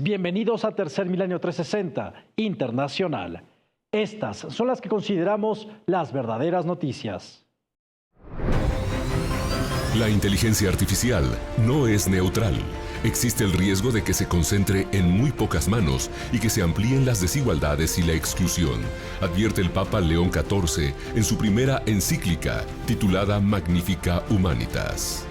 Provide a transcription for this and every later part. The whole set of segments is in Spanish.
Bienvenidos a Tercer Milenio 360 Internacional. Estas son las que consideramos las verdaderas noticias. La inteligencia artificial no es neutral. Existe el riesgo de que se concentre en muy pocas manos y que se amplíen las desigualdades y la exclusión, advierte el Papa León XIV en su primera encíclica titulada Magnificat Humanitas.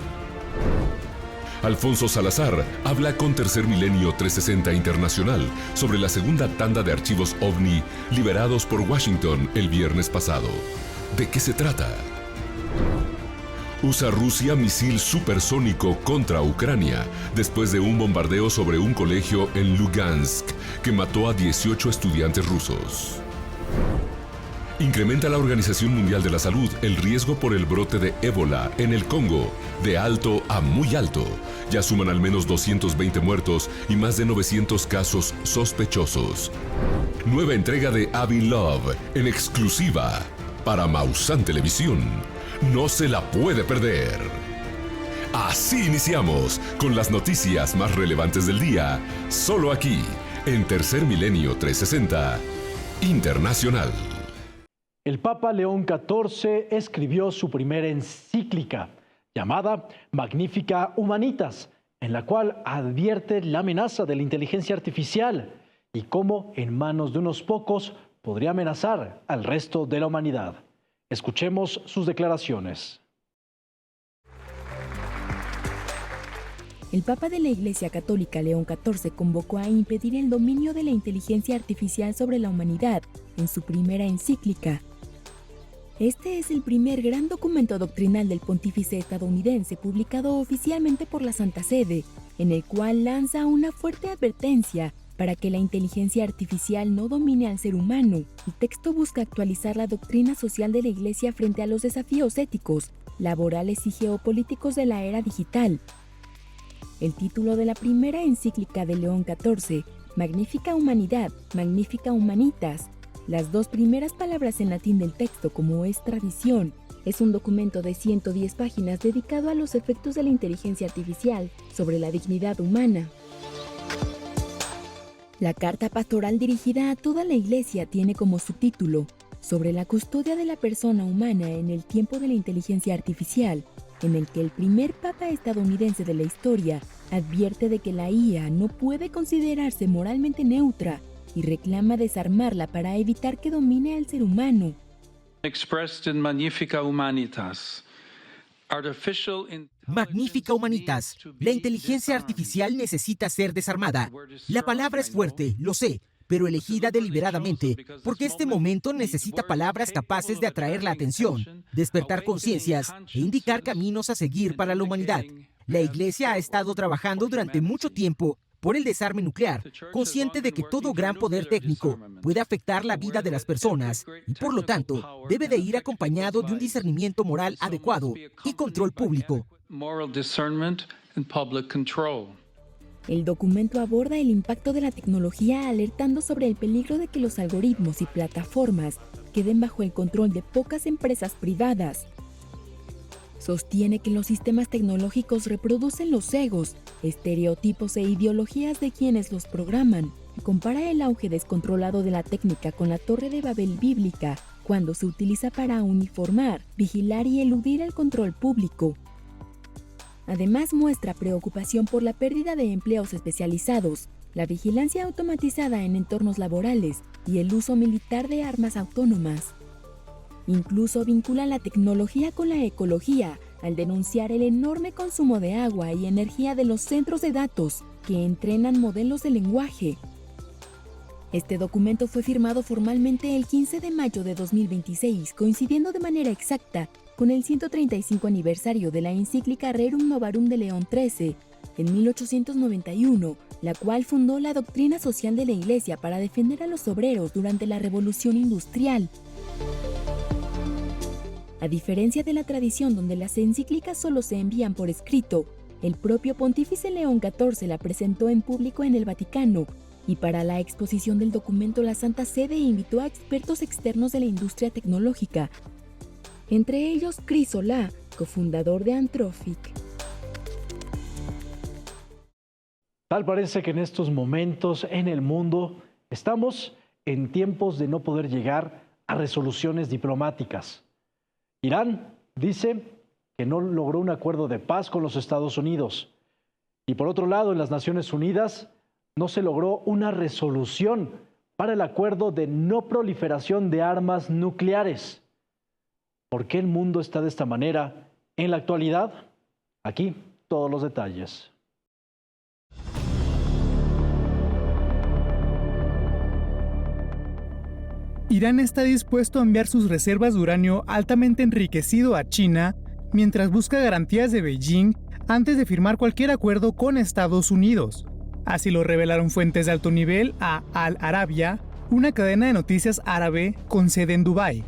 Alfonso Salazar habla con Tercer Milenio 360 Internacional sobre la segunda tanda de archivos OVNI liberados por Washington el viernes pasado. ¿De qué se trata? Usa Rusia misil supersónico contra Ucrania después de un bombardeo sobre un colegio en Lugansk que mató a 18 estudiantes rusos. Incrementa la Organización Mundial de la Salud el riesgo por el brote de ébola en el Congo, de alto a muy alto. Ya suman al menos 220 muertos y más de 900 casos sospechosos. Nueva entrega de Abby Love en exclusiva para Maussan Televisión. No se la puede perder. Así iniciamos con las noticias más relevantes del día, solo aquí, en Tercer Milenio 360 Internacional. El Papa León XIV escribió su primera encíclica, llamada Magnificat Humanitas, en la cual advierte la amenaza de la inteligencia artificial y cómo en manos de unos pocos podría amenazar al resto de la humanidad. Escuchemos sus declaraciones. El Papa de la Iglesia Católica León XIV convocó a impedir el dominio de la inteligencia artificial sobre la humanidad en su primera encíclica. Este es el primer gran documento doctrinal del pontífice estadounidense publicado oficialmente por la Santa Sede, en el cual lanza una fuerte advertencia para que la inteligencia artificial no domine al ser humano. El texto busca actualizar la doctrina social de la Iglesia frente a los desafíos éticos, laborales y geopolíticos de la era digital. El título de la primera encíclica de León XIV, Magnificat Humanidad, Magnificat Humanitas, las dos primeras palabras en latín del texto, como es tradición, es un documento de 110 páginas dedicado a los efectos de la inteligencia artificial sobre la dignidad humana. La carta pastoral dirigida a toda la Iglesia tiene como subtítulo sobre la custodia de la persona humana en el tiempo de la inteligencia artificial, en el que el primer papa estadounidense de la historia advierte de que la IA no puede considerarse moralmente neutra y reclama desarmarla para evitar que domine al ser humano. Expressed in Magnificat Humanitas. Magnificat Humanitas. La inteligencia artificial necesita ser desarmada. La palabra es fuerte, lo sé, pero elegida deliberadamente, porque este momento necesita palabras capaces de atraer la atención, despertar conciencias e indicar caminos a seguir para la humanidad. La Iglesia ha estado trabajando durante mucho tiempo por el desarme nuclear, consciente de que todo gran poder técnico puede afectar la vida de las personas y, por lo tanto, debe de ir acompañado de un discernimiento moral adecuado y control público. El documento aborda el impacto de la tecnología, alertando sobre el peligro de que los algoritmos y plataformas queden bajo el control de pocas empresas privadas. Sostiene que los sistemas tecnológicos reproducen los egos, estereotipos e ideologías de quienes los programan, y compara el auge descontrolado de la técnica con la Torre de Babel bíblica, cuando se utiliza para uniformar, vigilar y eludir el control público. Además, muestra preocupación por la pérdida de empleos especializados, la vigilancia automatizada en entornos laborales y el uso militar de armas autónomas. Incluso vincula la tecnología con la ecología, al denunciar el enorme consumo de agua y energía de los centros de datos que entrenan modelos de lenguaje. Este documento fue firmado formalmente el 15 de mayo de 2026, coincidiendo de manera exacta con el 135 aniversario de la encíclica Rerum Novarum de León XIII, en 1891, la cual fundó la doctrina social de la Iglesia para defender a los obreros durante la Revolución Industrial. A diferencia de la tradición donde las encíclicas solo se envían por escrito, el propio pontífice León XIV la presentó en público en el Vaticano, y para la exposición del documento la Santa Sede invitó a expertos externos de la industria tecnológica, entre ellos Chris Solá, cofundador de Anthropic. Tal parece que en estos momentos en el mundo estamos en tiempos de no poder llegar a resoluciones diplomáticas. Irán dice que no logró un acuerdo de paz con los Estados Unidos. Y por otro lado, en las Naciones Unidas no se logró una resolución para el acuerdo de no proliferación de armas nucleares. ¿Por qué el mundo está de esta manera en la actualidad? Aquí todos los detalles. Irán está dispuesto a enviar sus reservas de uranio altamente enriquecido a China mientras busca garantías de Beijing antes de firmar cualquier acuerdo con Estados Unidos. Así lo revelaron fuentes de alto nivel a Al Arabiya, una cadena de noticias árabe con sede en Dubái.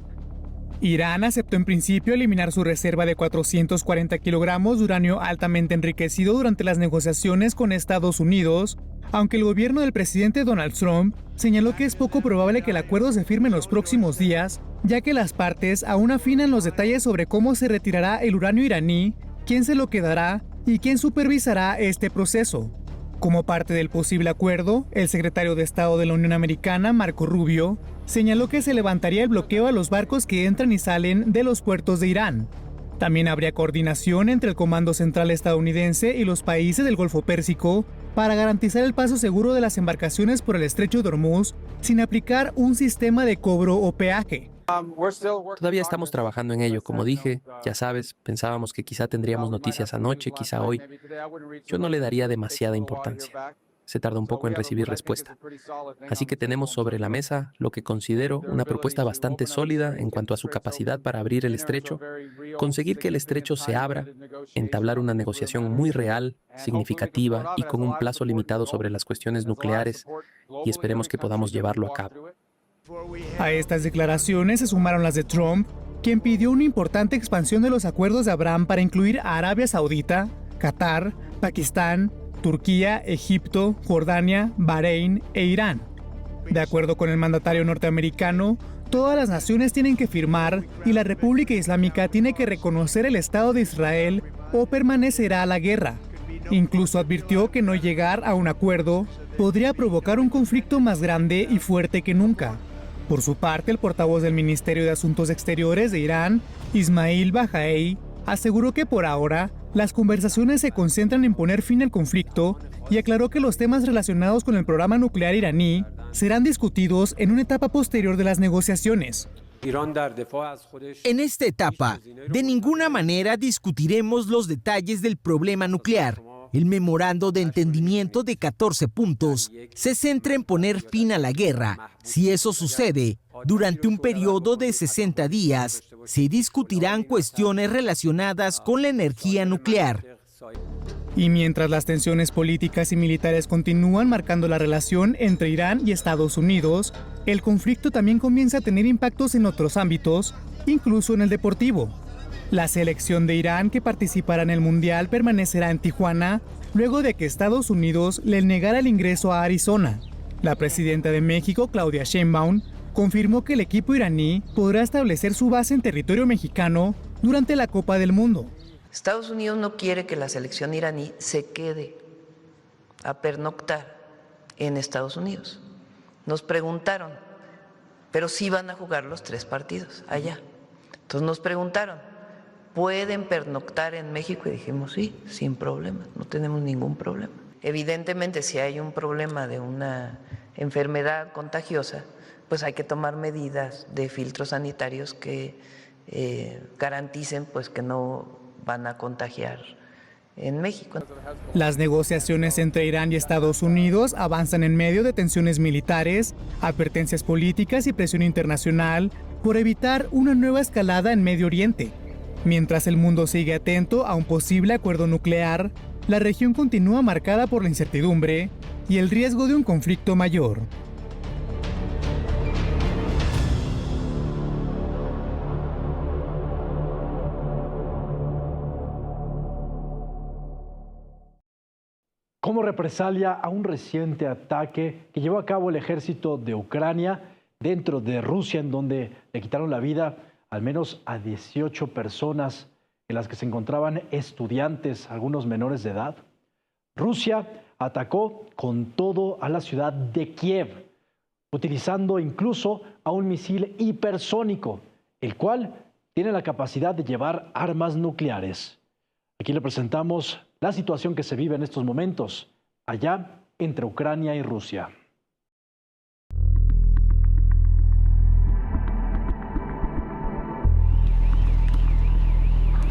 Irán aceptó en principio eliminar su reserva de 440 kilogramos de uranio altamente enriquecido durante las negociaciones con Estados Unidos, aunque el gobierno del presidente Donald Trump señaló que es poco probable que el acuerdo se firme en los próximos días, ya que las partes aún afinan los detalles sobre cómo se retirará el uranio iraní, quién se lo quedará y quién supervisará este proceso. Como parte del posible acuerdo, el secretario de Estado de la Unión Americana, Marco Rubio, señaló que se levantaría el bloqueo a los barcos que entran y salen de los puertos de Irán. También habría coordinación entre el Comando Central estadounidense y los países del Golfo Pérsico para garantizar el paso seguro de las embarcaciones por el Estrecho de Hormuz sin aplicar un sistema de cobro o peaje. Todavía estamos trabajando en ello, como dije, ya sabes, pensábamos que quizá tendríamos noticias anoche, quizá hoy. Yo no le daría demasiada importancia. Se tarda un poco en recibir respuesta. Así que tenemos sobre la mesa lo que considero una propuesta bastante sólida en cuanto a su capacidad para abrir el estrecho, conseguir que el estrecho se abra, entablar una negociación muy real, significativa y con un plazo limitado sobre las cuestiones nucleares, y esperemos que podamos llevarlo a cabo. A estas declaraciones se sumaron las de Trump, quien pidió una importante expansión de los acuerdos de Abraham para incluir a Arabia Saudita, Qatar, Pakistán, Turquía, Egipto, Jordania, Bahrein e Irán. De acuerdo con el mandatario norteamericano, todas las naciones tienen que firmar y la República Islámica tiene que reconocer el Estado de Israel o permanecerá la guerra. Incluso advirtió que no llegar a un acuerdo podría provocar un conflicto más grande y fuerte que nunca. Por su parte, el portavoz del Ministerio de Asuntos Exteriores de Irán, Ismail Bahai, aseguró que por ahora las conversaciones se concentran en poner fin al conflicto y aclaró que los temas relacionados con el programa nuclear iraní serán discutidos en una etapa posterior de las negociaciones. En esta etapa, de ninguna manera discutiremos los detalles del problema nuclear. El memorando de entendimiento de 14 puntos se centra en poner fin a la guerra. Si eso sucede, durante un periodo de 60 días, se discutirán cuestiones relacionadas con la energía nuclear. Y mientras las tensiones políticas y militares continúan marcando la relación entre Irán y Estados Unidos, el conflicto también comienza a tener impactos en otros ámbitos, incluso en el deportivo. La selección de Irán que participará en el Mundial permanecerá en Tijuana luego de que Estados Unidos le negara el ingreso a Arizona. La presidenta de México, Claudia Sheinbaum, confirmó que el equipo iraní podrá establecer su base en territorio mexicano durante la Copa del Mundo. Estados Unidos no quiere que la selección iraní se quede a pernoctar en Estados Unidos. Nos preguntaron, pero sí van a jugar los 3 partidos allá. Entonces nos preguntaron, ¿pueden pernoctar en México? Y dijimos, sí, sin problema, no tenemos ningún problema. Evidentemente, si hay un problema de una enfermedad contagiosa, pues hay que tomar medidas de filtros sanitarios que garanticen pues que no van a contagiar en México. Las negociaciones entre Irán y Estados Unidos avanzan en medio de tensiones militares, advertencias políticas y presión internacional por evitar una nueva escalada en Medio Oriente. Mientras el mundo sigue atento a un posible acuerdo nuclear, la región continúa marcada por la incertidumbre y el riesgo de un conflicto mayor. Como represalia a un reciente ataque que llevó a cabo el ejército de Ucrania dentro de Rusia, en donde le quitaron la vida al menos a 18 personas, en las que se encontraban estudiantes, algunos menores de edad. Rusia atacó con todo a la ciudad de Kiev, utilizando incluso a un misil hipersónico, el cual tiene la capacidad de llevar armas nucleares. Aquí le presentamos la situación que se vive en estos momentos, allá entre Ucrania y Rusia.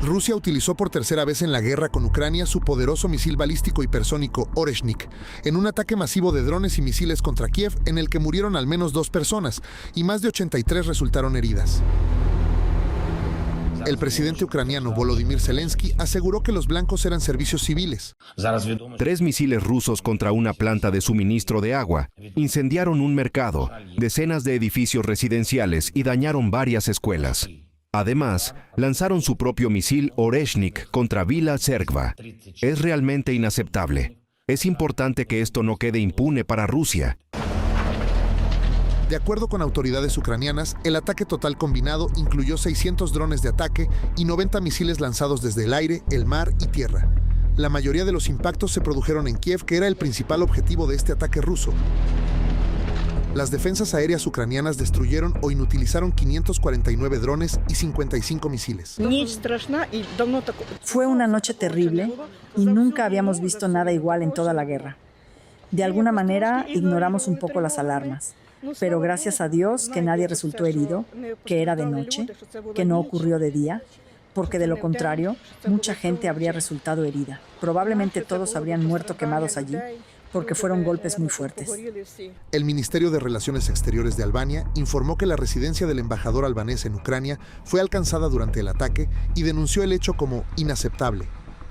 Rusia utilizó por tercera vez en la guerra con Ucrania su poderoso misil balístico hipersónico Oreshnik en un ataque masivo de drones y misiles contra Kiev en el que murieron al menos 2 personas y más de 83 resultaron heridas. El presidente ucraniano Volodymyr Zelensky aseguró que los blancos eran servicios civiles. 3 misiles rusos contra una planta de suministro de agua incendiaron un mercado, decenas de edificios residenciales y dañaron varias escuelas. Además, lanzaron su propio misil Oreshnik contra Vila Tserkva. Es realmente inaceptable. Es importante que esto no quede impune para Rusia. De acuerdo con autoridades ucranianas, el ataque total combinado incluyó 600 drones de ataque y 90 misiles lanzados desde el aire, el mar y tierra. La mayoría de los impactos se produjeron en Kiev, que era el principal objetivo de este ataque ruso. Las defensas aéreas ucranianas destruyeron o inutilizaron 549 drones y 55 misiles. Fue una noche terrible y nunca habíamos visto nada igual en toda la guerra. De alguna manera ignoramos un poco las alarmas, pero gracias a Dios que nadie resultó herido, que era de noche, que no ocurrió de día, porque de lo contrario, mucha gente habría resultado herida. Probablemente todos habrían muerto quemados allí, porque fueron golpes muy fuertes. El Ministerio de Relaciones Exteriores de Albania informó que la residencia del embajador albanés en Ucrania fue alcanzada durante el ataque y denunció el hecho como inaceptable.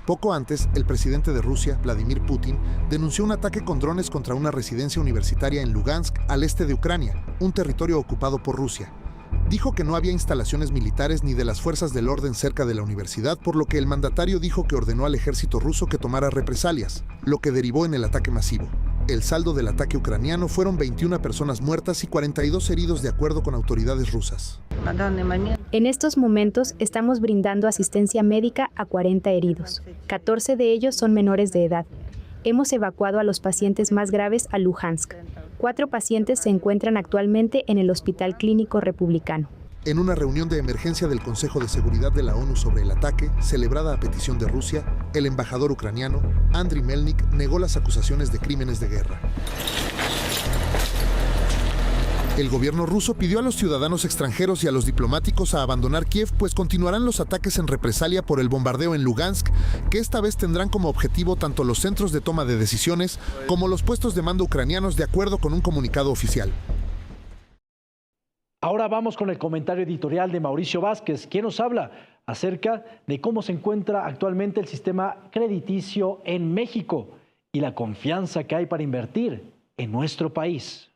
Poco antes, el presidente de Rusia, Vladimir Putin, denunció un ataque con drones contra una residencia universitaria en Lugansk, al este de Ucrania, un territorio ocupado por Rusia. Dijo que no había instalaciones militares ni de las fuerzas del orden cerca de la universidad, por lo que el mandatario dijo que ordenó al ejército ruso que tomara represalias, lo que derivó en el ataque masivo. El saldo del ataque ucraniano fueron 21 personas muertas y 42 heridos de acuerdo con autoridades rusas. En estos momentos estamos brindando asistencia médica a 40 heridos. 14 de ellos son menores de edad. Hemos evacuado a los pacientes más graves a Luhansk. 4 pacientes se encuentran actualmente en el Hospital Clínico Republicano. En una reunión de emergencia del Consejo de Seguridad de la ONU sobre el ataque, celebrada a petición de Rusia, el embajador ucraniano, Andriy Melnik, negó las acusaciones de crímenes de guerra. El gobierno ruso pidió a los ciudadanos extranjeros y a los diplomáticos a abandonar Kiev, pues continuarán los ataques en represalia por el bombardeo en Lugansk, que esta vez tendrán como objetivo tanto los centros de toma de decisiones como los puestos de mando ucranianos, de acuerdo con un comunicado oficial. Ahora vamos con el comentario editorial de Mauricio Vázquez, quien nos habla acerca de cómo se encuentra actualmente el sistema crediticio en México y la confianza que hay para invertir en nuestro país.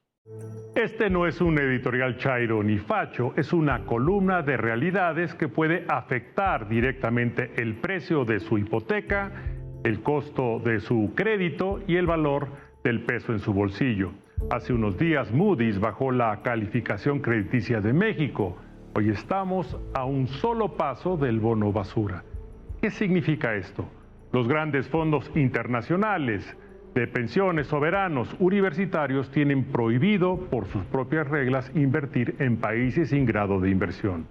Este no es un editorial chairo ni facho, es una columna de realidades que puede afectar directamente el precio de su hipoteca, el costo de su crédito y el valor del peso en su bolsillo. Hace unos días Moody's bajó la calificación crediticia de México. Hoy estamos a un solo paso del bono basura. ¿Qué significa esto? Los grandes fondos internacionales de pensiones, soberanos, universitarios tienen prohibido por sus propias reglas invertir en países sin grado de inversión.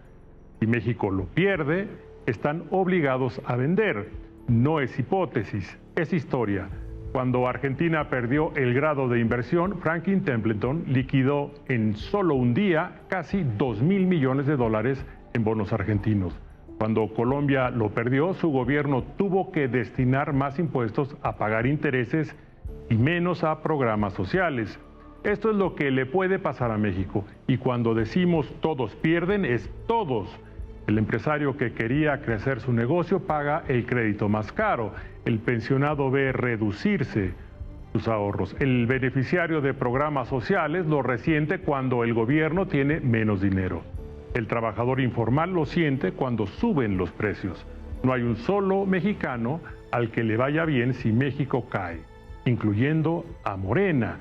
Si México lo pierde, están obligados a vender. No es hipótesis, es historia. Cuando Argentina perdió el grado de inversión, Franklin Templeton liquidó en solo un día casi 2.000 millones de dólares en bonos argentinos. Cuando Colombia lo perdió, su gobierno tuvo que destinar más impuestos a pagar intereses y menos a programas sociales. Esto es lo que le puede pasar a México. Y cuando decimos todos pierden, es todos. El empresario que quería crecer su negocio paga el crédito más caro. El pensionado ve reducirse sus ahorros. El beneficiario de programas sociales lo resiente cuando el gobierno tiene menos dinero. El trabajador informal lo siente cuando suben los precios. No hay un solo mexicano al que le vaya bien si México cae, incluyendo a Morena.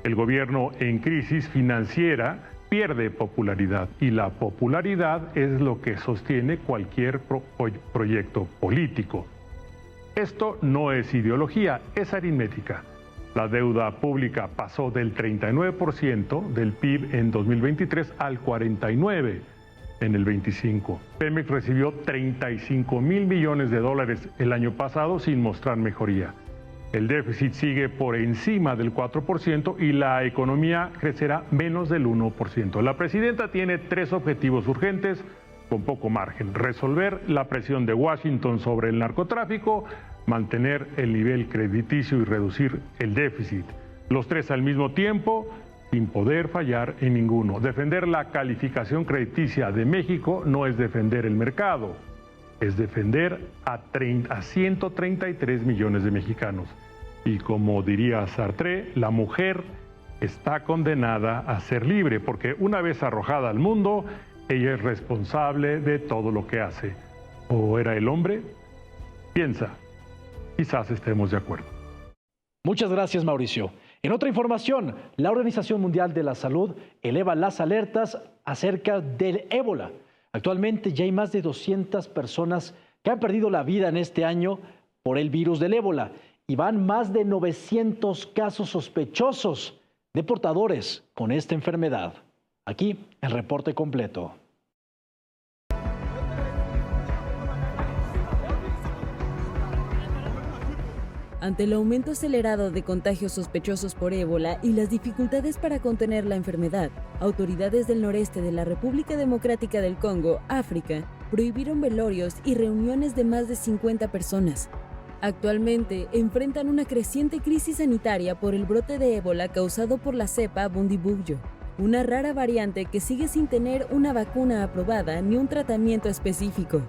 El gobierno en crisis financiera pierde popularidad y la popularidad es lo que sostiene cualquier proyecto político. Esto no es ideología, es aritmética. La deuda pública pasó del 39% del PIB en 2023 al 49% en el 25. Pemex recibió 35,000 millones de dólares el año pasado sin mostrar mejoría. El déficit sigue por encima del 4% y la economía crecerá menos del 1%. La presidenta tiene 3 objetivos urgentes con poco margen: resolver la presión de Washington sobre el narcotráfico, mantener el nivel crediticio y reducir el déficit. Los 3 al mismo tiempo, sin poder fallar en ninguno. Defender la calificación crediticia de México no es defender el mercado, es defender a 133 millones de mexicanos. Y como diría Sartre, la mujer está condenada a ser libre, porque una vez arrojada al mundo, ella es responsable de todo lo que hace. ¿O era el hombre? Piensa, quizás estemos de acuerdo. Muchas gracias, Mauricio. En otra información, la Organización Mundial de la Salud eleva las alertas acerca del ébola. Actualmente ya hay más de 200 personas que han perdido la vida en este año por el virus del ébola y van más de 900 casos sospechosos de portadores con esta enfermedad. Aquí el reporte completo. Ante el aumento acelerado de contagios sospechosos por ébola y las dificultades para contener la enfermedad, autoridades del noreste de la República Democrática del Congo, África, prohibieron velorios y reuniones de más de 50 personas. Actualmente enfrentan una creciente crisis sanitaria por el brote de ébola causado por la cepa Bundibugyo, una rara variante que sigue sin tener una vacuna aprobada ni un tratamiento específico.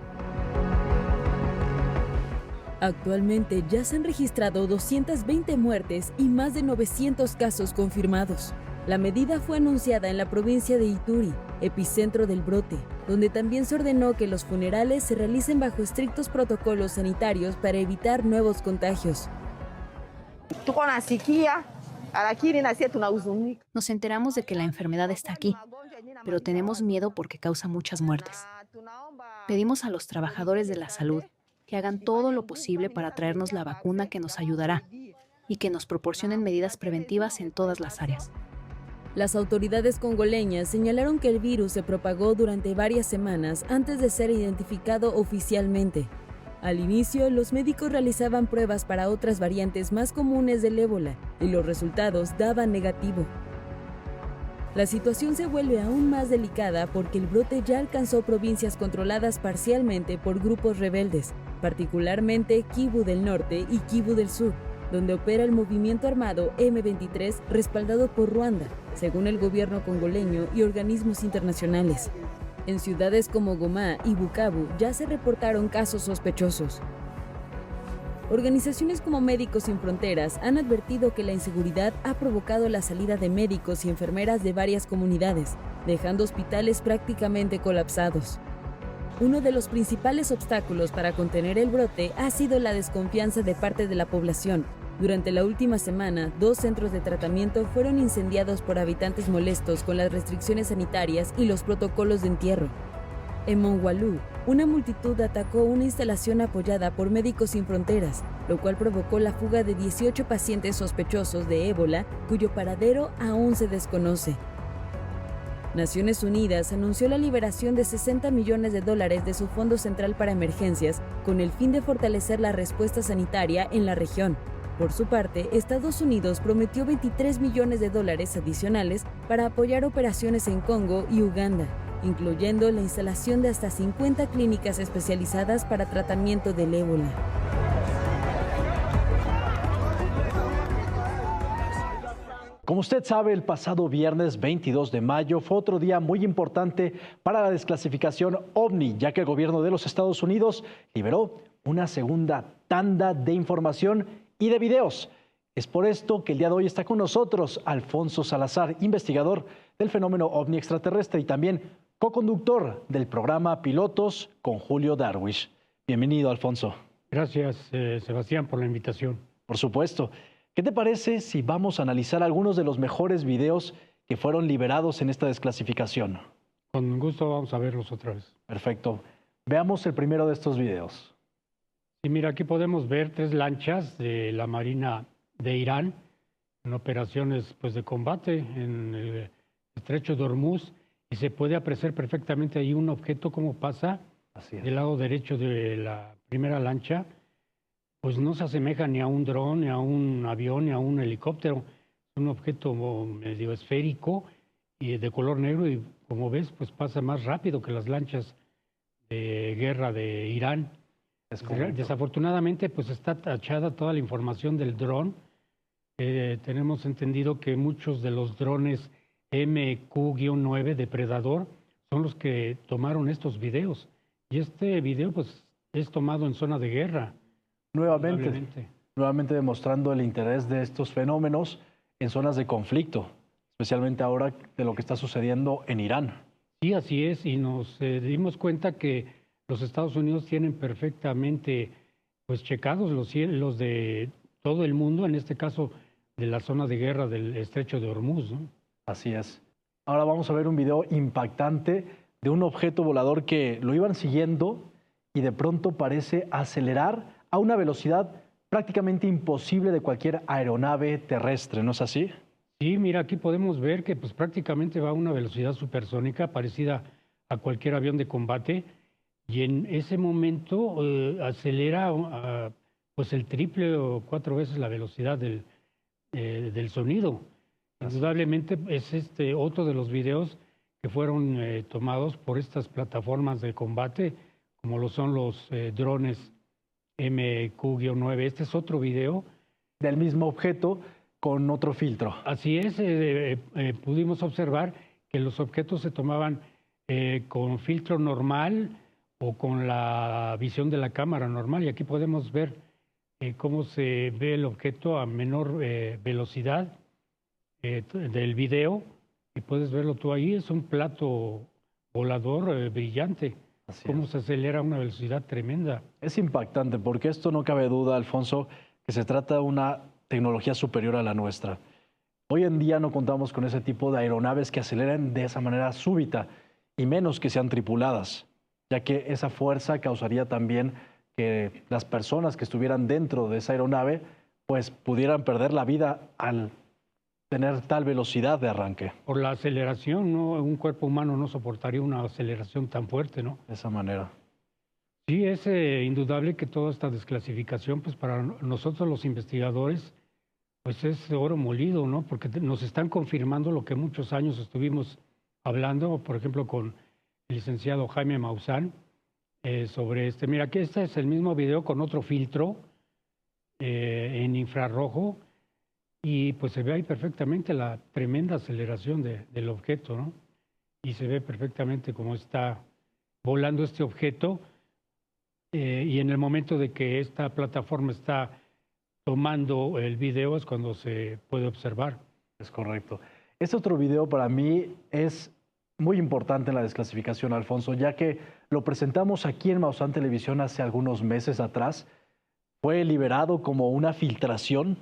Actualmente ya se han registrado 220 muertes y más de 900 casos confirmados. La medida fue anunciada en la provincia de Ituri, epicentro del brote, donde también se ordenó que los funerales se realicen bajo estrictos protocolos sanitarios para evitar nuevos contagios. Nos enteramos de que la enfermedad está aquí, pero tenemos miedo porque causa muchas muertes. Pedimos a los trabajadores de la salud que hagan todo lo posible para traernos la vacuna que nos ayudará y que nos proporcionen medidas preventivas en todas las áreas. Las autoridades congoleñas señalaron que el virus se propagó durante varias semanas antes de ser identificado oficialmente. Al inicio, los médicos realizaban pruebas para otras variantes más comunes del ébola y los resultados daban negativo. La situación se vuelve aún más delicada porque el brote ya alcanzó provincias controladas parcialmente por grupos rebeldes, particularmente Kivu del Norte y Kivu del Sur, donde opera el movimiento armado M23 respaldado por Ruanda, según el gobierno congoleño y organismos internacionales. En ciudades como Goma y Bukavu ya se reportaron casos sospechosos. Organizaciones como Médicos Sin Fronteras han advertido que la inseguridad ha provocado la salida de médicos y enfermeras de varias comunidades, dejando hospitales prácticamente colapsados. Uno de los principales obstáculos para contener el brote ha sido la desconfianza de parte de la población. Durante la última semana, 2 centros de tratamiento fueron incendiados por habitantes molestos con las restricciones sanitarias y los protocolos de entierro. En Mongualú, una multitud atacó una instalación apoyada por Médicos Sin Fronteras, lo cual provocó la fuga de 18 pacientes sospechosos de ébola, cuyo paradero aún se desconoce. Naciones Unidas anunció la liberación de $60 millones de su Fondo Central para Emergencias, con el fin de fortalecer la respuesta sanitaria en la región. Por su parte, Estados Unidos prometió $23 millones adicionales para apoyar operaciones en Congo y Uganda, incluyendo la instalación de hasta 50 clínicas especializadas para tratamiento del ébola. Como usted sabe, el pasado viernes 22 de mayo fue otro día muy importante para la desclasificación OVNI, ya que el gobierno de los Estados Unidos liberó una segunda tanda de información y de videos. Es por esto que el día de hoy está con nosotros Alfonso Salazar, investigador del fenómeno OVNI extraterrestre y también co-conductor del programa Pilotos con Julio Darwish. Bienvenido, Alfonso. Gracias, Sebastián, por la invitación. Por supuesto. ¿Qué te parece si vamos a analizar algunos de los mejores videos que fueron liberados en esta desclasificación? Con gusto vamos a verlos otra vez. Perfecto. Veamos el primero de estos videos. Sí, mira, aquí podemos ver 3 lanchas de la Marina de Irán en operaciones pues, de combate en el estrecho de Hormuz, y se puede apreciar perfectamente ahí un objeto como pasa del lado derecho de la primera lancha. Pues no se asemeja ni a un dron, ni a un avión, ni a un helicóptero. Es un objeto medio esférico y de color negro, y como ves, pues pasa más rápido que las lanchas de guerra de Irán. Desafortunadamente, pues está tachada toda la información del dron. Tenemos entendido que muchos de los drones MQ-9 Depredador son los que tomaron estos videos. Y este video, pues, es tomado en zona de guerra. Nuevamente demostrando el interés de estos fenómenos en zonas de conflicto, especialmente ahora de lo que está sucediendo en Irán. Sí, así es, y nos dimos cuenta que los Estados Unidos tienen perfectamente pues checados los cielos de todo el mundo, en este caso de la zona de guerra del estrecho de Hormuz, ¿no? Así es. Ahora vamos a ver un video impactante de un objeto volador que lo iban siguiendo y de pronto parece acelerar a una velocidad prácticamente imposible de cualquier aeronave terrestre, ¿no es así? Sí, mira, aquí podemos ver que pues prácticamente va a una velocidad supersónica parecida a cualquier avión de combate, y en ese momento acelera pues el triple o 4 veces la velocidad del sonido. Indudablemente es otro de los videos que fueron tomados por estas plataformas de combate, como lo son los drones MQ-9. Este es otro video. Del mismo objeto con otro filtro. Así es, pudimos observar que los objetos se tomaban con filtro normal o con la visión de la cámara normal, y aquí podemos ver cómo se ve el objeto a menor velocidad del video, y puedes verlo tú ahí, es un plato volador brillante. Cómo se acelera a una velocidad tremenda. Es impactante porque esto no cabe duda, Alfonso, que se trata de una tecnología superior a la nuestra. Hoy en día no contamos con ese tipo de aeronaves que aceleren de esa manera súbita, y menos que sean tripuladas, ya que esa fuerza causaría también que las personas que estuvieran dentro de esa aeronave pues pudieran perder la vida al tener tal velocidad de arranque. Por la aceleración, ¿no? Un cuerpo humano no soportaría una aceleración tan fuerte, ¿no? De esa manera. Sí, es indudable que toda esta desclasificación, pues para nosotros los investigadores, pues es oro molido, ¿no? Porque nos están confirmando lo que muchos años estuvimos hablando, por ejemplo, con el licenciado Jaime Maussan, sobre mira, aquí este es el mismo video con otro filtro en infrarrojo, y pues se ve ahí perfectamente la tremenda aceleración del objeto, ¿no? Y se ve perfectamente cómo está volando este objeto, y en el momento de que esta plataforma está tomando el video es cuando se puede observar. Es correcto. Este otro video para mí es muy importante en la desclasificación, Alfonso, ya que lo presentamos aquí en Maussan Televisión hace algunos meses atrás. Fue liberado como una filtración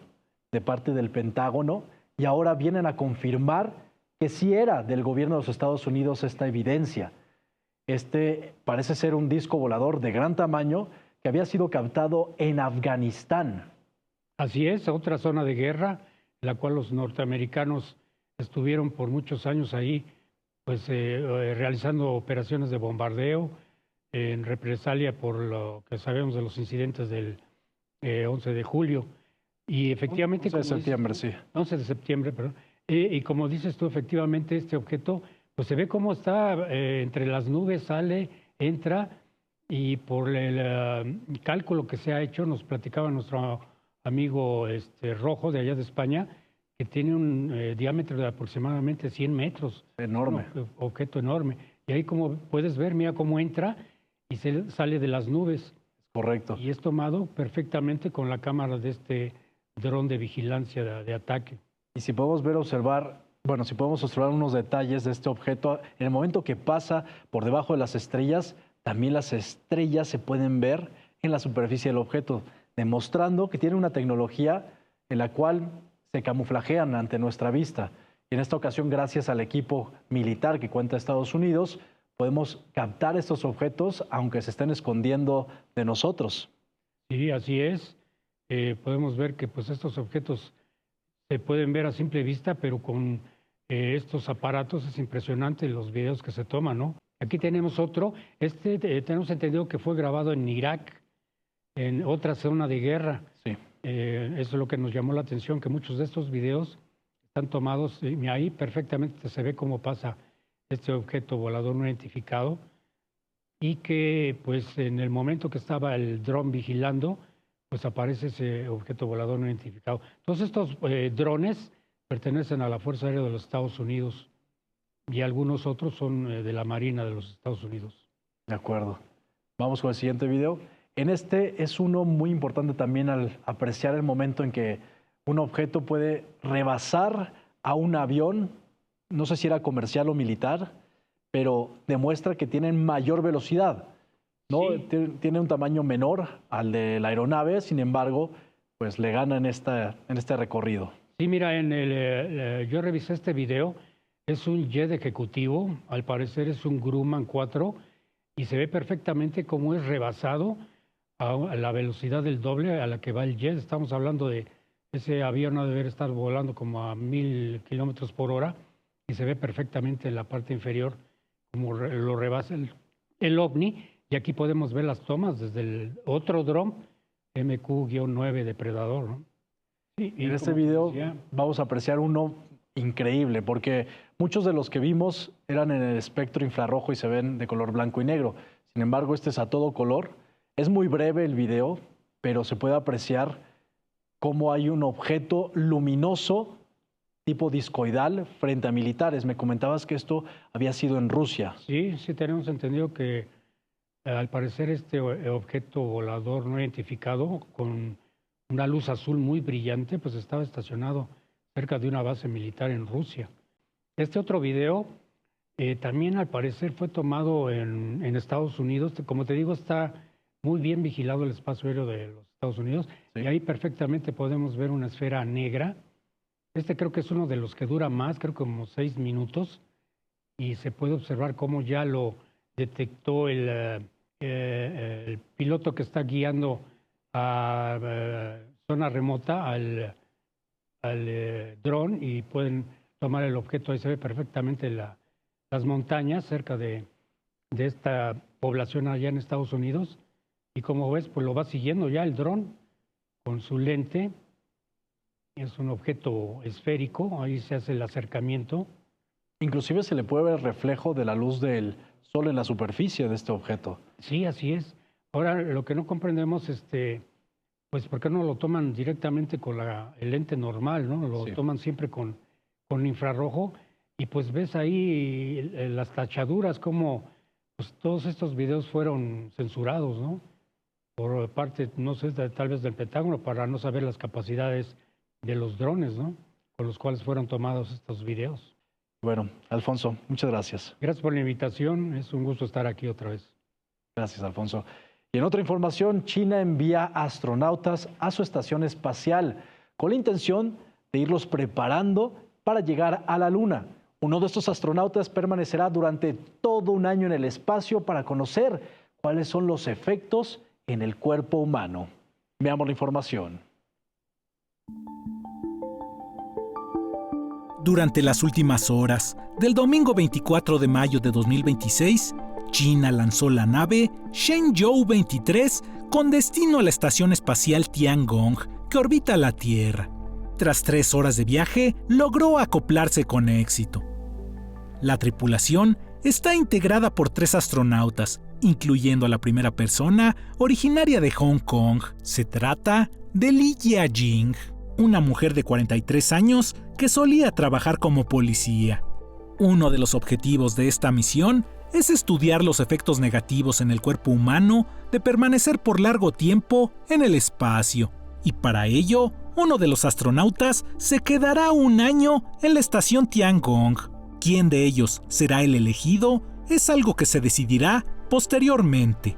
de parte del Pentágono, y ahora vienen a confirmar que sí era del gobierno de los Estados Unidos esta evidencia. Parece ser un disco volador de gran tamaño que había sido captado en Afganistán. Así es, otra zona de guerra, en la cual los norteamericanos estuvieron por muchos años ahí, pues realizando operaciones de bombardeo en represalia por lo que sabemos de los incidentes del 11 de julio. Y efectivamente... 11 de septiembre, sí. 11 de septiembre, perdón. Y como dices tú, efectivamente este objeto, pues se ve cómo está entre las nubes, sale, entra, y por el cálculo que se ha hecho, nos platicaba nuestro amigo Rojo de allá de España, que tiene un diámetro de aproximadamente 100 metros. Enorme. Un objeto enorme. Y ahí como puedes ver, mira cómo entra y sale de las nubes. Correcto. Y es tomado perfectamente con la cámara de este dron de vigilancia de ataque. Y si podemos observar unos detalles de este objeto, en el momento que pasa por debajo de las estrellas, también las estrellas se pueden ver en la superficie del objeto, demostrando que tiene una tecnología en la cual se camuflajean ante nuestra vista. Y en esta ocasión, gracias al equipo militar que cuenta Estados Unidos, podemos captar estos objetos aunque se estén escondiendo de nosotros. Sí, así es. Podemos ver que pues, estos objetos se pueden ver a simple vista, pero con estos aparatos es impresionante los videos que se toman, ¿no? Aquí tenemos otro. Tenemos entendido que fue grabado en Irak, en otra zona de guerra. Sí. Eso es lo que nos llamó la atención, que muchos de estos videos están tomados y ahí perfectamente se ve cómo pasa este objeto volador no identificado y que pues en el momento que estaba el dron vigilando, pues aparece ese objeto volador no identificado. Todos estos drones pertenecen a la Fuerza Aérea de los Estados Unidos y algunos otros son de la Marina de los Estados Unidos. De acuerdo. Vamos con el siguiente video. En este es uno muy importante también al apreciar el momento en que un objeto puede rebasar a un avión, no sé si era comercial o militar, pero demuestra que tienen mayor velocidad, ¿no? Sí. Tiene un tamaño menor al de la aeronave, sin embargo, pues le gana en este recorrido. Sí, mira, yo revisé este video, es un jet ejecutivo, al parecer es un Grumman 4, y se ve perfectamente cómo es rebasado a la velocidad del doble a la que va el jet. Estamos hablando de ese avión no deber estar volando como a 1000 kilómetros por hora y se ve perfectamente en la parte inferior como lo rebasa el ovni. Y aquí podemos ver las tomas desde el otro dron MQ-9 Depredador, ¿no? Sí, en este video vamos a apreciar uno increíble porque muchos de los que vimos eran en el espectro infrarrojo y se ven de color blanco y negro. Sin embargo, este es a todo color. Es muy breve el video, pero se puede apreciar cómo hay un objeto luminoso tipo discoidal frente a militares. Me comentabas que esto había sido en Rusia. Sí, tenemos entendido que al parecer este objeto volador no identificado con una luz azul muy brillante, pues estaba estacionado cerca de una base militar en Rusia. Este otro video también al parecer fue tomado en Estados Unidos. Como te digo, está muy bien vigilado el espacio aéreo de los Estados Unidos. Sí. Y ahí perfectamente podemos ver una esfera negra. Este creo que es uno de los que dura más, creo que como 6 minutos. Y se puede observar cómo ya lo detectó el piloto que está guiando a zona remota al dron y pueden tomar el objeto. Ahí se ve perfectamente las montañas cerca de esta población allá en Estados Unidos. Y como ves, pues lo va siguiendo ya el dron con su lente. Es un objeto esférico, ahí se hace el acercamiento. Inclusive se le puede ver el reflejo de la luz del sol en la superficie de este objeto. Sí, así es. Ahora, lo que no comprendemos, pues, ¿por qué no lo toman directamente con el lente normal, ¿no? Lo toman siempre con infrarrojo y pues ves ahí las tachaduras, como pues, todos estos videos fueron censurados, ¿no? Por parte, no sé, tal vez del Pentágono, para no saber las capacidades de los drones, ¿no? Con los cuales fueron tomados estos videos. Bueno, Alfonso, muchas gracias. Gracias por la invitación, es un gusto estar aquí otra vez. Gracias, Alfonso. Y en otra información, China envía astronautas a su estación espacial con la intención de irlos preparando para llegar a la Luna. Uno de estos astronautas permanecerá durante todo un año en el espacio para conocer cuáles son los efectos en el cuerpo humano. Veamos la información. Durante las últimas horas del domingo 24 de mayo de 2026, China lanzó la nave Shenzhou 23 con destino a la estación espacial Tiangong, que orbita la Tierra. Tras 3 horas de viaje, logró acoplarse con éxito. La tripulación está integrada por 3 astronautas, incluyendo a la primera persona originaria de Hong Kong. Se trata de Li Jiajing, una mujer de 43 años que solía trabajar como policía. Uno de los objetivos de esta misión es estudiar los efectos negativos en el cuerpo humano de permanecer por largo tiempo en el espacio. Y para ello, uno de los astronautas se quedará un año en la estación Tiangong. ¿Quién de ellos será el elegido? Es algo que se decidirá posteriormente.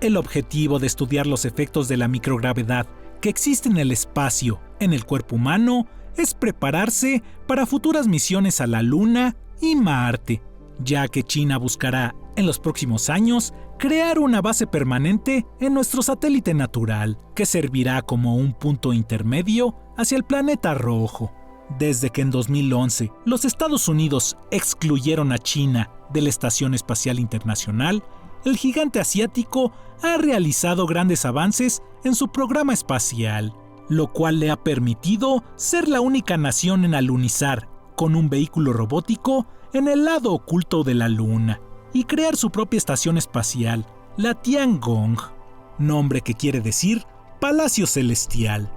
El objetivo de estudiar los efectos de la microgravedad que existe en el espacio, en el cuerpo humano, es prepararse para futuras misiones a la Luna y Marte, ya que China buscará, en los próximos años, crear una base permanente en nuestro satélite natural, que servirá como un punto intermedio hacia el planeta rojo. Desde que en 2011 los Estados Unidos excluyeron a China de la Estación Espacial Internacional, el gigante asiático ha realizado grandes avances en su programa espacial, lo cual le ha permitido ser la única nación en alunizar con un vehículo robótico en el lado oculto de la Luna y crear su propia estación espacial, la Tiangong, nombre que quiere decir Palacio Celestial.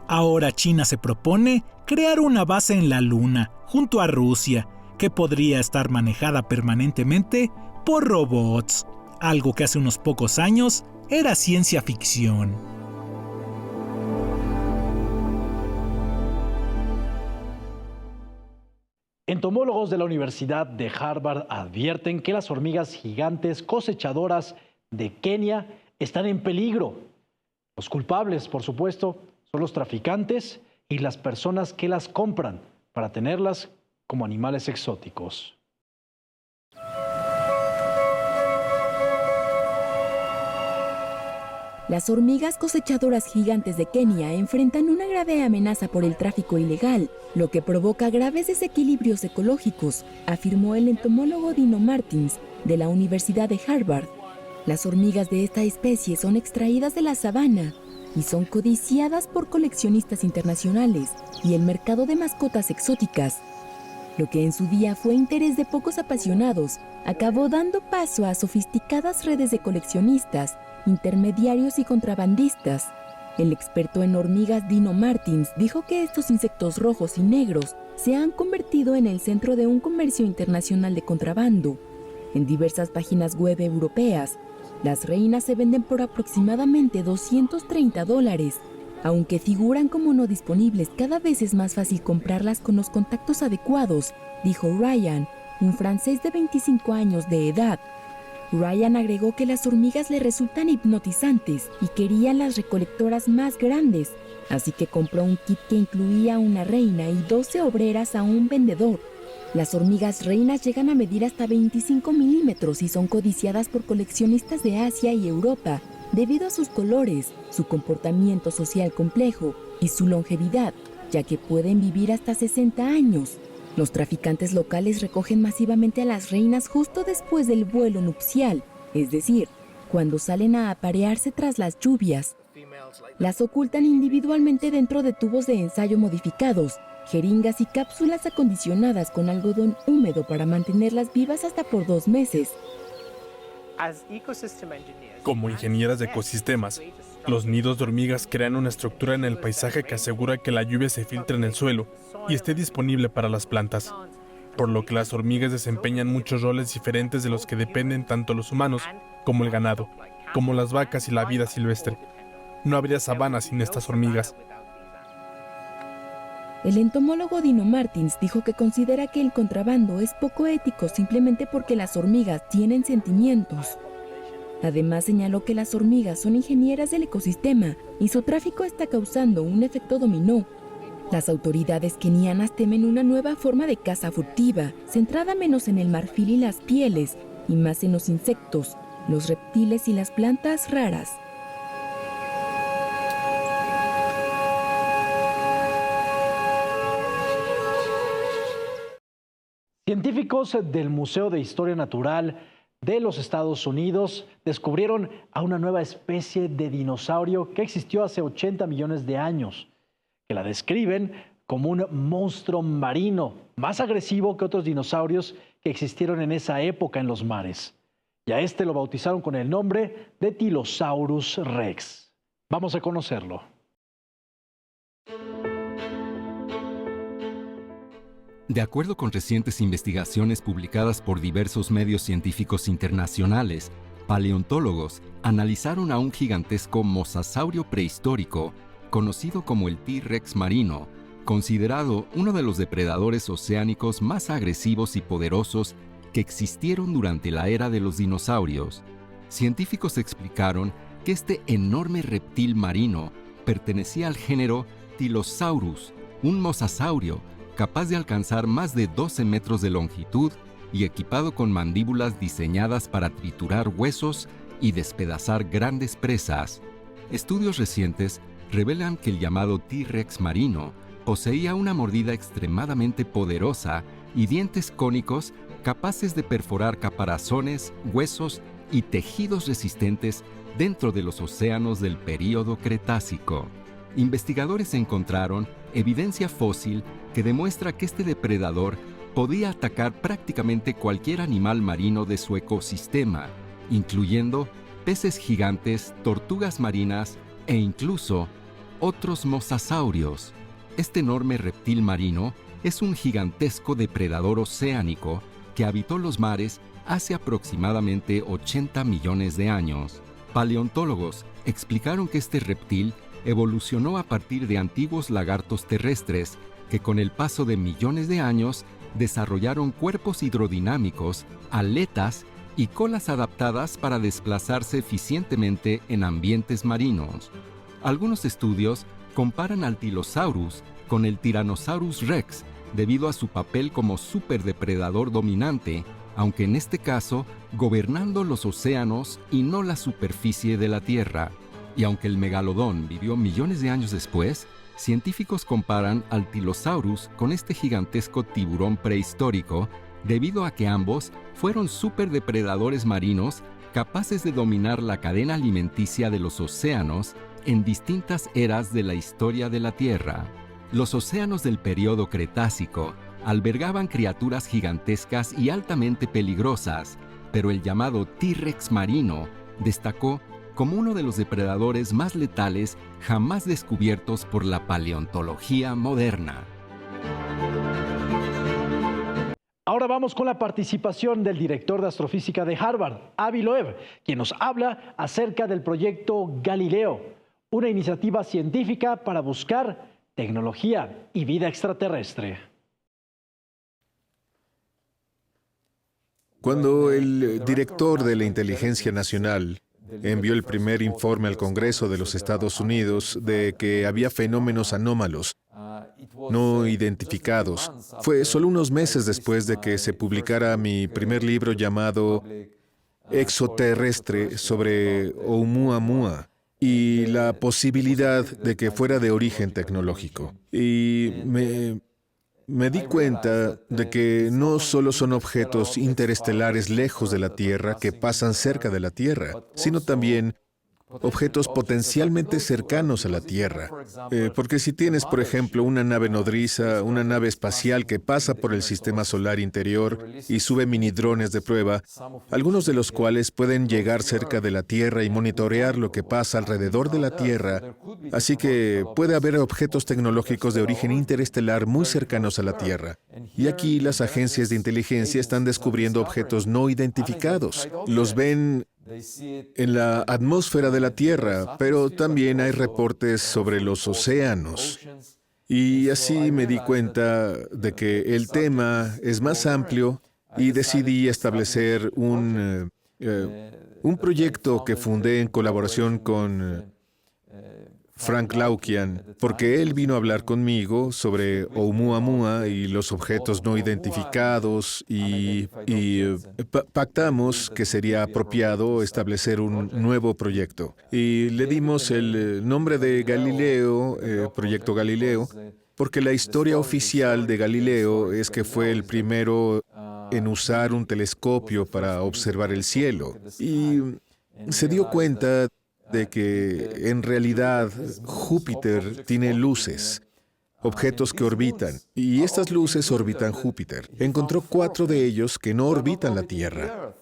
Ahora China se propone crear una base en la Luna junto a Rusia, que podría estar manejada permanentemente por robots, algo que hace unos pocos años era ciencia ficción. Entomólogos de la Universidad de Harvard advierten que las hormigas gigantes cosechadoras de Kenia están en peligro. Los culpables, por supuesto, son los traficantes y las personas que las compran para tenerlas como animales exóticos. Las hormigas cosechadoras gigantes de Kenia enfrentan una grave amenaza por el tráfico ilegal, lo que provoca graves desequilibrios ecológicos, afirmó el entomólogo Dino Martins de la Universidad de Harvard. Las hormigas de esta especie son extraídas de la sabana y son codiciadas por coleccionistas internacionales y el mercado de mascotas exóticas. Lo que en su día fue interés de pocos apasionados, acabó dando paso a sofisticadas redes de coleccionistas, intermediarios y contrabandistas. El experto en hormigas Dino Martins dijo que estos insectos rojos y negros se han convertido en el centro de un comercio internacional de contrabando. En diversas páginas web europeas, las reinas se venden por aproximadamente $230. Aunque figuran como no disponibles, cada vez es más fácil comprarlas con los contactos adecuados, dijo Ryan, un francés de 25 años de edad. Ryan agregó que las hormigas le resultan hipnotizantes y querían las recolectoras más grandes, así que compró un kit que incluía una reina y 12 obreras a un vendedor. Las hormigas reinas llegan a medir hasta 25 milímetros y son codiciadas por coleccionistas de Asia y Europa debido a sus colores, su comportamiento social complejo y su longevidad, ya que pueden vivir hasta 60 años. Los traficantes locales recogen masivamente a las reinas justo después del vuelo nupcial, es decir, cuando salen a aparearse tras las lluvias. Las ocultan individualmente dentro de tubos de ensayo modificados, jeringas y cápsulas acondicionadas con algodón húmedo para mantenerlas vivas hasta por 2 meses. Como ingenieras de ecosistemas, los nidos de hormigas crean una estructura en el paisaje que asegura que la lluvia se filtre en el suelo y esté disponible para las plantas, por lo que las hormigas desempeñan muchos roles diferentes de los que dependen tanto los humanos como el ganado, como las vacas y la vida silvestre. No habría sabana sin estas hormigas. El entomólogo Dino Martins dijo que considera que el contrabando es poco ético simplemente porque las hormigas tienen sentimientos. Además señaló que las hormigas son ingenieras del ecosistema y su tráfico está causando un efecto dominó. Las autoridades kenianas temen una nueva forma de caza furtiva, centrada menos en el marfil y las pieles, y más en los insectos, los reptiles y las plantas raras. Científicos del Museo de Historia Natural de los Estados Unidos descubrieron a una nueva especie de dinosaurio que existió hace 80 millones de años, que la describen como un monstruo marino más agresivo que otros dinosaurios que existieron en esa época en los mares. Y a este lo bautizaron con el nombre de Tylosaurus rex. Vamos a conocerlo. De acuerdo con recientes investigaciones publicadas por diversos medios científicos internacionales, paleontólogos analizaron a un gigantesco mosasaurio prehistórico, conocido como el T-Rex marino, considerado uno de los depredadores oceánicos más agresivos y poderosos que existieron durante la era de los dinosaurios. Científicos explicaron que este enorme reptil marino pertenecía al género Tylosaurus, un mosasaurio capaz de alcanzar más de 12 metros de longitud y equipado con mandíbulas diseñadas para triturar huesos y despedazar grandes presas. Estudios recientes revelan que el llamado T-Rex marino poseía una mordida extremadamente poderosa y dientes cónicos capaces de perforar caparazones, huesos y tejidos resistentes dentro de los océanos del período Cretácico. Investigadores encontraron evidencia fósil que demuestra que este depredador podía atacar prácticamente cualquier animal marino de su ecosistema, incluyendo peces gigantes, tortugas marinas e incluso otros mosasaurios. Este enorme reptil marino es un gigantesco depredador oceánico que habitó los mares hace aproximadamente 80 millones de años. Paleontólogos explicaron que este reptil evolucionó a partir de antiguos lagartos terrestres que con el paso de millones de años desarrollaron cuerpos hidrodinámicos, aletas y colas adaptadas para desplazarse eficientemente en ambientes marinos. Algunos estudios comparan al Tylosaurus con el Tyrannosaurus rex debido a su papel como superdepredador dominante, aunque en este caso gobernando los océanos y no la superficie de la Tierra. Y aunque el megalodón vivió millones de años después, científicos comparan al Tylosaurus con este gigantesco tiburón prehistórico debido a que ambos fueron superdepredadores marinos capaces de dominar la cadena alimenticia de los océanos en distintas eras de la historia de la Tierra. Los océanos del período Cretácico albergaban criaturas gigantescas y altamente peligrosas, pero el llamado T-Rex marino destacó como uno de los depredadores más letales jamás descubiertos por la paleontología moderna. Ahora vamos con la participación del director de astrofísica de Harvard, Avi Loeb, quien nos habla acerca del proyecto Galileo, una iniciativa científica para buscar tecnología y vida extraterrestre. Cuando el director de la Inteligencia Nacional envió el primer informe al Congreso de los Estados Unidos de que había fenómenos anómalos no identificados, fue solo unos meses después de que se publicara mi primer libro llamado Exoterrestre sobre Oumuamua y la posibilidad de que fuera de origen tecnológico. Y me di cuenta de que no solo son objetos interestelares lejos de la Tierra que pasan cerca de la Tierra, sino también objetos potencialmente cercanos a la Tierra. Porque si tienes, por ejemplo, una nave nodriza, una nave espacial que pasa por el sistema solar interior y sube minidrones de prueba, algunos de los cuales pueden llegar cerca de la Tierra y monitorear lo que pasa alrededor de la Tierra, así que puede haber objetos tecnológicos de origen interestelar muy cercanos a la Tierra. Y aquí las agencias de inteligencia están descubriendo objetos no identificados. Los ven en la atmósfera de la Tierra, pero también hay reportes sobre los océanos. Y así me di cuenta de que el tema es más amplio y decidí establecer un proyecto que fundé en colaboración con Frank Laukian, porque él vino a hablar conmigo sobre Oumuamua y los objetos no identificados y pactamos que sería apropiado establecer un nuevo proyecto. Y le dimos el nombre de Galileo, Proyecto Galileo, porque la historia oficial de Galileo es que fue el primero en usar un telescopio para observar el cielo. Y se dio cuenta de que en realidad Júpiter tiene luces, objetos que orbitan, y estas luces orbitan Júpiter. Encontró 4 de ellos que no orbitan la Tierra.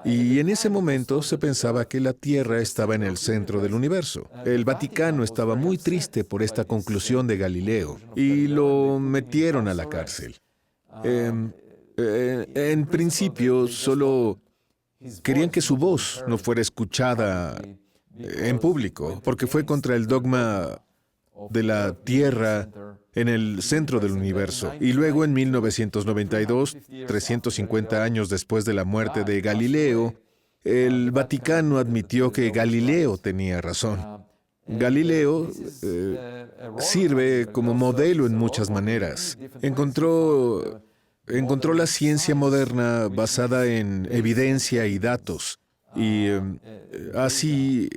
Y en ese momento se pensaba que la Tierra estaba en el centro del universo. El Vaticano estaba muy triste por esta conclusión de Galileo y lo metieron a la cárcel. En principio, solo querían que su voz no fuera escuchada en público, porque fue contra el dogma de la Tierra en el centro del universo. Y luego en 1992, 350 años después de la muerte de Galileo, el Vaticano admitió que Galileo tenía razón. Galileo sirve como modelo en muchas maneras. Encontró la ciencia moderna basada en evidencia y datos. Y así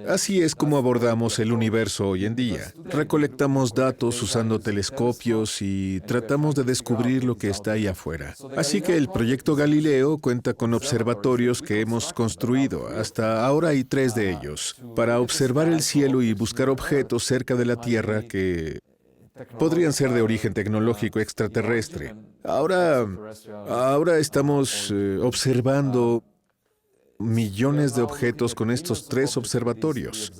Así es como abordamos el universo hoy en día. Recolectamos datos usando telescopios y tratamos de descubrir lo que está ahí afuera. Así que el proyecto Galileo cuenta con observatorios que hemos construido. Hasta ahora hay 3 de ellos, para observar el cielo y buscar objetos cerca de la Tierra que podrían ser de origen tecnológico extraterrestre. Ahora estamos observando millones de objetos con estos 3 observatorios.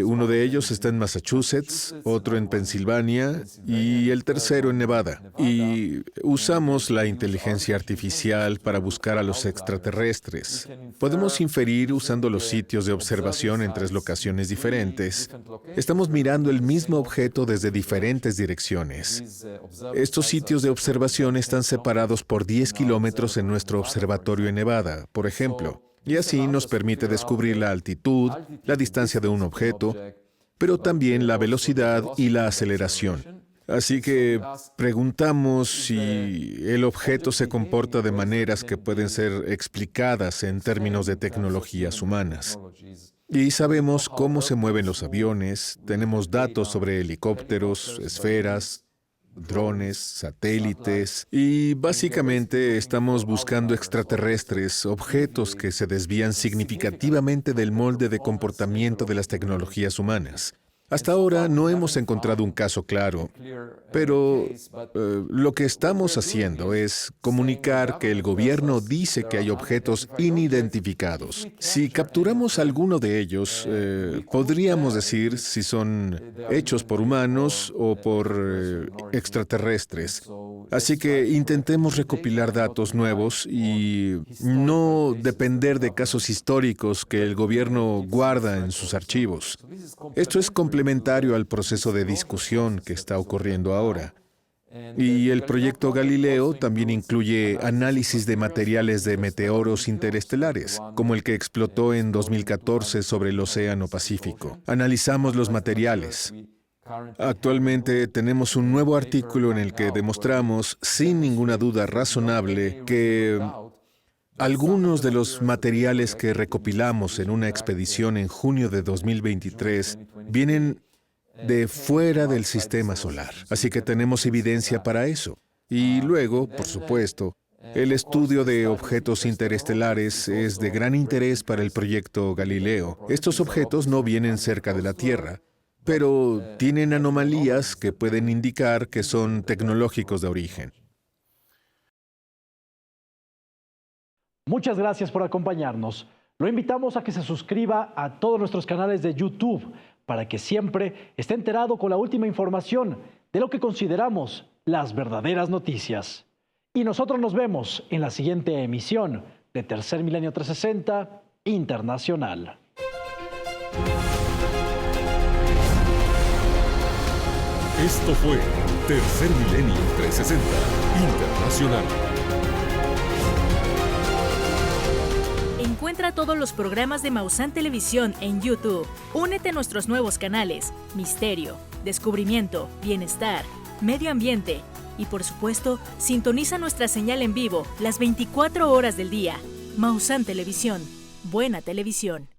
Uno de ellos está en Massachusetts, otro en Pensilvania y el tercero en Nevada. Y usamos la inteligencia artificial para buscar a los extraterrestres. Podemos inferir usando los sitios de observación en 3 locaciones diferentes. Estamos mirando el mismo objeto desde diferentes direcciones. Estos sitios de observación están separados por 10 kilómetros en nuestro observatorio en Nevada, por ejemplo. Y así nos permite descubrir la altitud, la distancia de un objeto, pero también la velocidad y la aceleración. Así que preguntamos si el objeto se comporta de maneras que pueden ser explicadas en términos de tecnologías humanas. Y sabemos cómo se mueven los aviones, tenemos datos sobre helicópteros, esferas, drones, satélites, y básicamente estamos buscando extraterrestres, objetos que se desvían significativamente del molde de comportamiento de las tecnologías humanas. Hasta ahora no hemos encontrado un caso claro, pero lo que estamos haciendo es comunicar que el gobierno dice que hay objetos inidentificados. Si capturamos alguno de ellos, podríamos decir si son hechos por humanos o por extraterrestres. Así que intentemos recopilar datos nuevos y no depender de casos históricos que el gobierno guarda en sus archivos. Esto es complementario al proceso de discusión que está ocurriendo ahora. Y el proyecto Galileo también incluye análisis de materiales de meteoros interestelares, como el que explotó en 2014 sobre el Océano Pacífico. Analizamos los materiales. Actualmente tenemos un nuevo artículo en el que demostramos, sin ninguna duda razonable, que algunos de los materiales que recopilamos en una expedición en junio de 2023 vienen de fuera del sistema solar. Así que tenemos evidencia para eso. Y luego, por supuesto, el estudio de objetos interestelares es de gran interés para el proyecto Galileo. Estos objetos no vienen cerca de la Tierra, pero tienen anomalías que pueden indicar que son tecnológicos de origen. Muchas gracias por acompañarnos. Lo invitamos a que se suscriba a todos nuestros canales de YouTube para que siempre esté enterado con la última información de lo que consideramos las verdaderas noticias. Y nosotros nos vemos en la siguiente emisión de Tercer Milenio 360 Internacional. Esto fue Tercer Milenio 360 Internacional. Encuentra todos los programas de Maussan Televisión en YouTube. Únete a nuestros nuevos canales: Misterio, Descubrimiento, Bienestar, Medio Ambiente y, por supuesto, sintoniza nuestra señal en vivo las 24 horas del día. Maussan Televisión. Buena televisión.